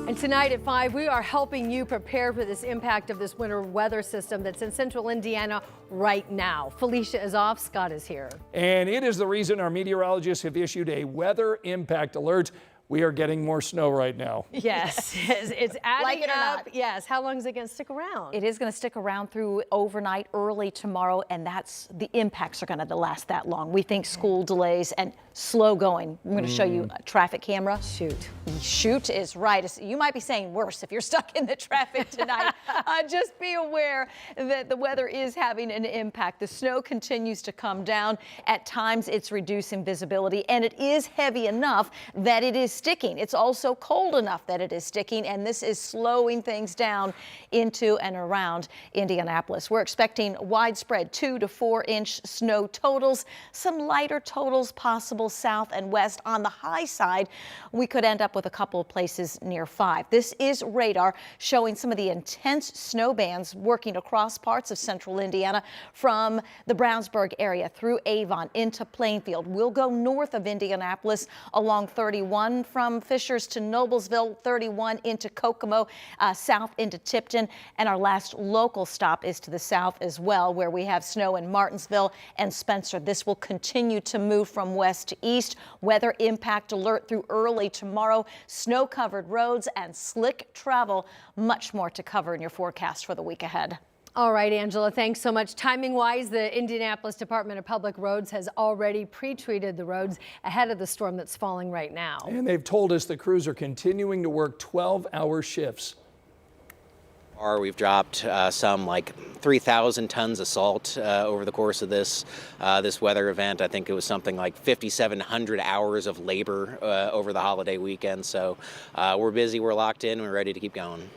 And tonight at 5, we are helping you prepare for this impact of this winter weather system that's in central Indiana right now. Felicia is off, Scott is here. And it is the reason our meteorologists have issued a weather impact alert. We are getting more snow right now. Yes, it's adding Like it or up. not. Yes, how long is it going to stick around? It is going to stick around through overnight, early tomorrow, and that's the impacts are going to last that long. We think school delays and slow going. I'm going to show you a traffic camera. Shoot is right. You might be saying worse if you're stuck in the traffic tonight. Just be aware that the weather is having an impact. The snow continues to come down. At times it's reducing visibility, and it is heavy enough that it is sticking. It's also cold enough that it is sticking, and this is slowing things down into and around Indianapolis. We're expecting widespread 2 to 4 inch snow totals, some lighter totals possible south and west. On the high side, we could end up with a couple of places near 5. This is radar showing some of the intense snow bands working across parts of central Indiana from the Brownsburg area through Avon into Plainfield. We'll go north of Indianapolis along 31 from Fishers to Noblesville, 31 into Kokomo, south into Tipton, and our last local stop is to the south as well, where we have snow in Martinsville and Spencer. This will continue to move from west to east. Weather impact alert through early tomorrow. Snow-covered roads and slick travel. Much more to cover in your forecast for the week ahead. All right, Angela, thanks so much. Timing-wise, the Indianapolis Department of Public Roads has already pre-treated the roads ahead of the storm that's falling right now. And they've told us the crews are continuing to work 12-hour shifts. We've dropped some like 3,000 tons of salt over the course of this weather event. I think it was something like 5,700 hours of labor over the holiday weekend. So we're busy, we're locked in, we're ready to keep going.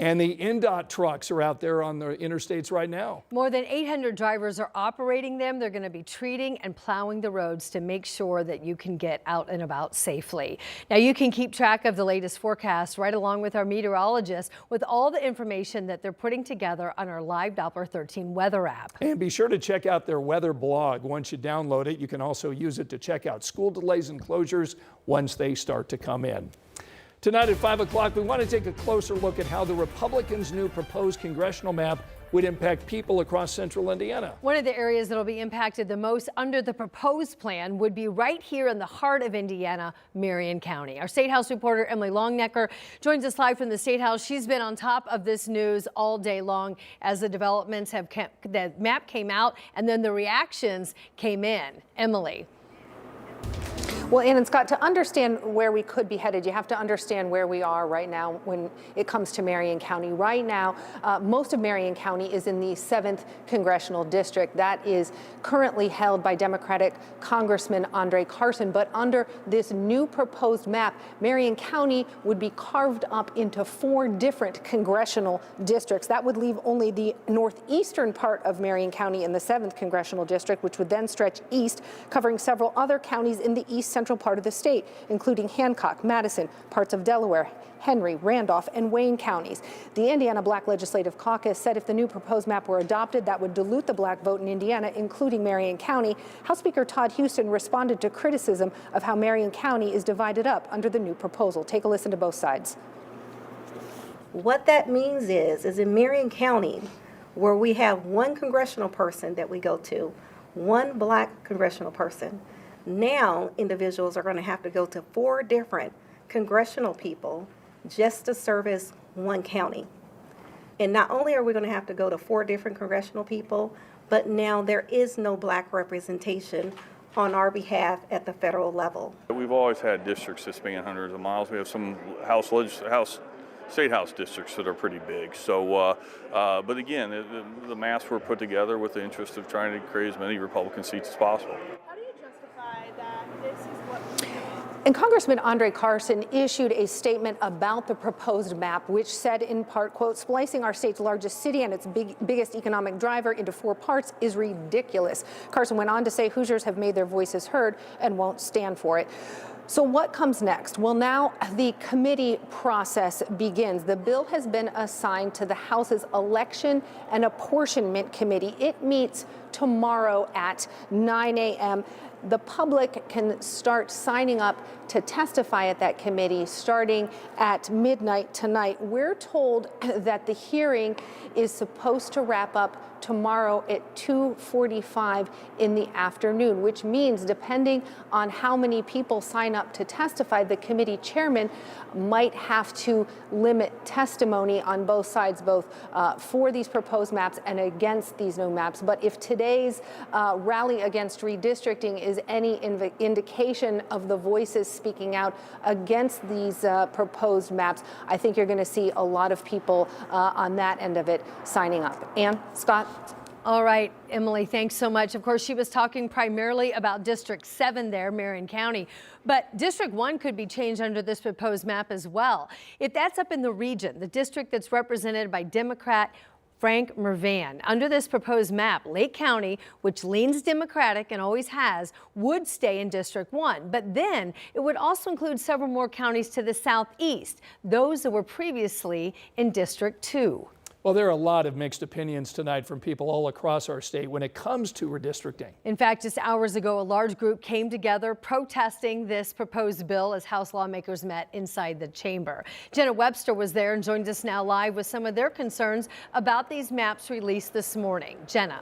And the NDOT trucks are out there on the interstates right now. More than 800 drivers are operating them. They're going to be treating and plowing the roads to make sure that you can get out and about safely. Now, you can keep track of the latest forecast right along with our meteorologists with all the information that they're putting together on our live Doppler 13 weather app. And be sure to check out their weather blog. Once you download it, you can also use it to check out school delays and closures once they start to come in. Tonight at 5 o'clock, we want to take a closer look at how the Republicans' new proposed congressional map would impact people across central Indiana. One of the areas that will be impacted the most under the proposed plan would be right here in the heart of Indiana, Marion County. Our State House reporter Emily Longnecker joins us live from the State House. She's been on top of this news all day long as the developments have kept, the map came out and then the reactions came in. Emily. Well, Ann and Scott, to understand where we could be headed, you have to understand where we are right now when it comes to Marion County. Right now, most of Marion County is in the 7th Congressional District. That is currently held by Democratic Congressman Andre Carson. But under this new proposed map, Marion County would be carved up into 4 different congressional districts. That would leave only the northeastern part of Marion County in the 7th Congressional District, which would then stretch east, covering several other counties in the east central part of the state, including Hancock, Madison, parts of Delaware, Henry, Randolph, and Wayne counties. The Indiana Black Legislative Caucus said if the new proposed map were adopted, that would dilute the black vote in Indiana, including Marion County. House Speaker Todd Huston responded to criticism of how Marion County is divided up under the new proposal. Take a listen to both sides. What that means is in Marion County, where we have one congressional person that we go to, one black congressional person, now individuals are going to have to go to 4 different congressional people just to service one county. And not only are we going to have to go to 4 different congressional people, but now there is no black representation on our behalf at the federal level. We've always had districts that span hundreds of miles. We have some state house districts that are pretty big. So, but again, the maps were put together with the interest of trying to create as many Republican seats as possible. And Congressman Andre Carson issued a statement about the proposed map, which said in part, quote, splicing our state's largest city and its biggest economic driver into 4 parts is ridiculous. Carson went on to say Hoosiers have made their voices heard and won't stand for it. So what comes next? Well, now the committee process begins. The bill has been assigned to the House's Election and Apportionment Committee. It meets tomorrow at 9 a.m. the public can start signing up to testify at that committee starting at midnight tonight. We're told that the hearing is supposed to wrap up tomorrow at 2:45 in the afternoon, which means depending on how many people sign up to testify, the committee chairman might have to limit testimony on both sides, both for these proposed maps and against these new maps. But if today's rally against redistricting is any indication of the voices speaking out against these proposed maps, I think you're going to see a lot of people on that end of it signing up. Ann, Scott? All right, Emily, thanks so much. Of course, she was talking primarily about District 7 there, Marion County, but District 1 could be changed under this proposed map as well. If that's up in the region, the district that's represented by Democrat Frank Mervan. Under this proposed map, Lake County, which leans Democratic and always has, would stay in District 1. But then it would also include several more counties to the southeast, those that were previously in District 2. Well, there are a lot of mixed opinions tonight from people all across our state when it comes to redistricting. In fact, just hours ago, a large group came together protesting this proposed bill as House lawmakers met inside the chamber. Jenna Webster was there and joins us now live with some of their concerns about these maps released this morning. Jenna.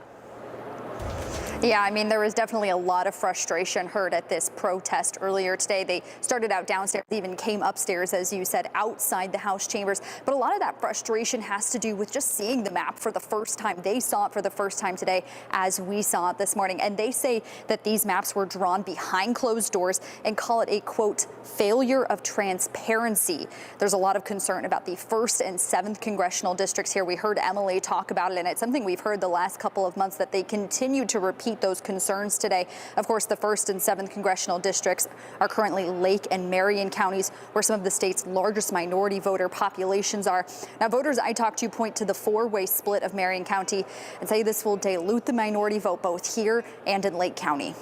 Yeah, I mean, there was definitely a lot of frustration heard at this protest earlier today. They started out downstairs, even came upstairs, as you said, outside the House chambers. But a lot of that frustration has to do with just seeing the map for the first time. They saw it for the first time today, as we saw it this morning. And they say that these maps were drawn behind closed doors and call it a, quote, failure of transparency. There's a lot of concern about the 1st and 7th congressional districts here. We heard Emily talk about it, and it's something we've heard the last couple of months that they continue to repeat those concerns today. Of course, the 1st and 7th congressional districts are currently Lake and Marion counties, where some of the state's largest minority voter populations are. Now, voters I talked to point to the 4-way split of Marion County and say this will dilute the minority vote both here and in Lake County.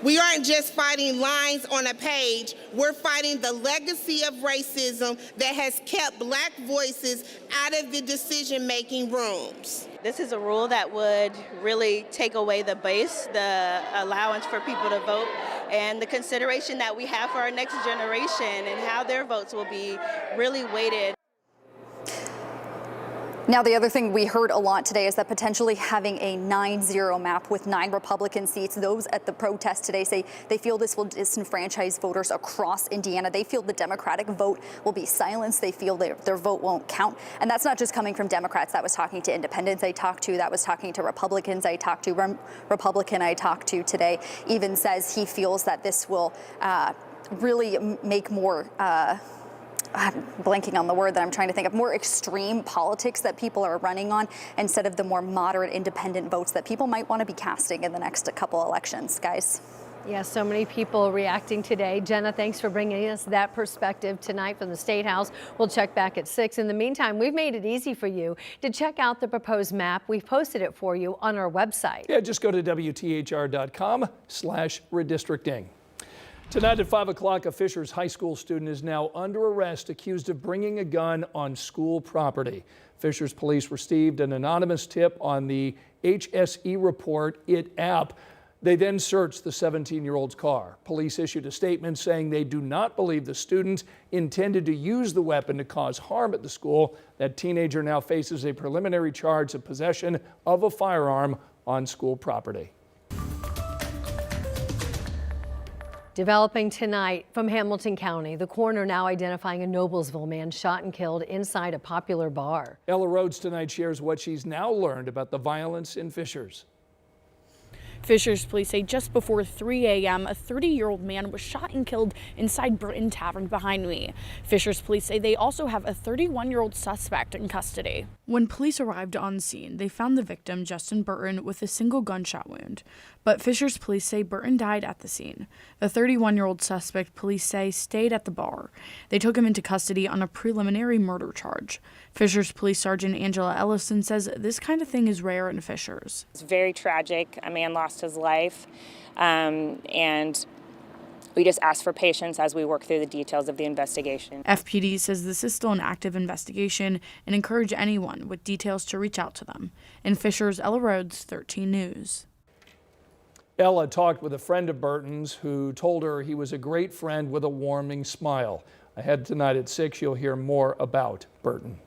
We aren't just fighting lines on a page, we're fighting the legacy of racism that has kept Black voices out of the decision-making rooms. This is a rule that would really take away the base, the allowance for people to vote, and the consideration that we have for our next generation and how their votes will be really weighted. Now, the other thing we heard a lot today is that potentially having a 9-0 map with 9 Republican seats. Those at the protest today say they feel this will disenfranchise voters across Indiana. They feel the Democratic vote will be silenced. They feel their vote won't count. And that's not just coming from Democrats. That was talking to independents I talked to. That was talking to Republicans I talked to. Republican I talked to today even says he feels that this will really make more I'm blanking on the word that I'm trying to think of, more extreme politics that people are running on instead of the more moderate independent votes that people might want to be casting in the next couple elections, guys. Yeah, so many people reacting today. Jenna, thanks for bringing us that perspective tonight from the State House. We'll check back at 6. In the meantime, we've made it easy for you to check out the proposed map. We've posted it for you on our website. Yeah, just go to WTHR.com/redistricting. Tonight at 5 o'clock, a Fishers High School student is now under arrest accused of bringing a gun on school property. Fishers police received an anonymous tip on the HSE Report It app. They then searched the 17-year-old's car. Police issued a statement saying they do not believe the student intended to use the weapon to cause harm at the school. That teenager now faces a preliminary charge of possession of a firearm on school property. Developing tonight from Hamilton County, the coroner now identifying a Noblesville man shot and killed inside a popular bar. Ella Rhodes tonight shares what she's now learned about the violence in Fishers. Fishers police say just before 3 a.m., a 30-year-old man was shot and killed inside Burton Tavern behind me. Fishers police say they also have a 31-year-old suspect in custody. When police arrived on scene, they found the victim, Justin Burton, with a single gunshot wound. But Fishers police say Burton died at the scene. The 31-year-old suspect, police say, stayed at the bar. They took him into custody on a preliminary murder charge. Fishers Police Sergeant Angela Ellison says this kind of thing is rare in Fishers. It's very tragic. A man lost his life, and we just ask for patience as we work through the details of the investigation. FPD says this is still an active investigation and encourage anyone with details to reach out to them. In Fishers, Ella Rhodes, 13 News. Ella talked with a friend of Burton's who told her he was a great friend with a warming smile. Ahead tonight at 6, you'll hear more about Burton.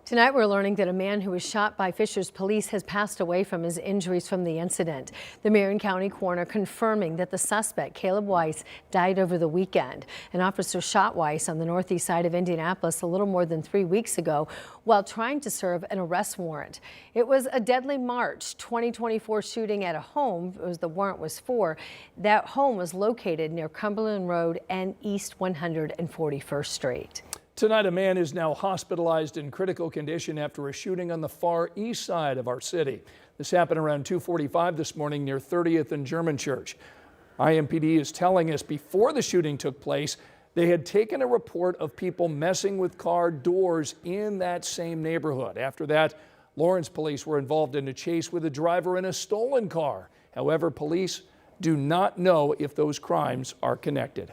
Tonight, we're learning that a man who was shot by Fishers police has passed away from his injuries from the incident. The Marion County coroner confirming that the suspect, Caleb Weiss, died over the weekend. An officer shot Weiss on the northeast side of Indianapolis a little more than 3 weeks ago while trying to serve an arrest warrant. It was a deadly March 2024 shooting at a home, as the warrant was for. That home was located near Cumberland Road and East 141st Street. Tonight, a man is now hospitalized in critical condition after a shooting on the far east side of our city. This happened around 2:45 this morning near 30th and German Church. IMPD is telling us before the shooting took place, they had taken a report of people messing with car doors in that same neighborhood. After that, Lawrence police were involved in a chase with a driver in a stolen car. However, police do not know if those crimes are connected.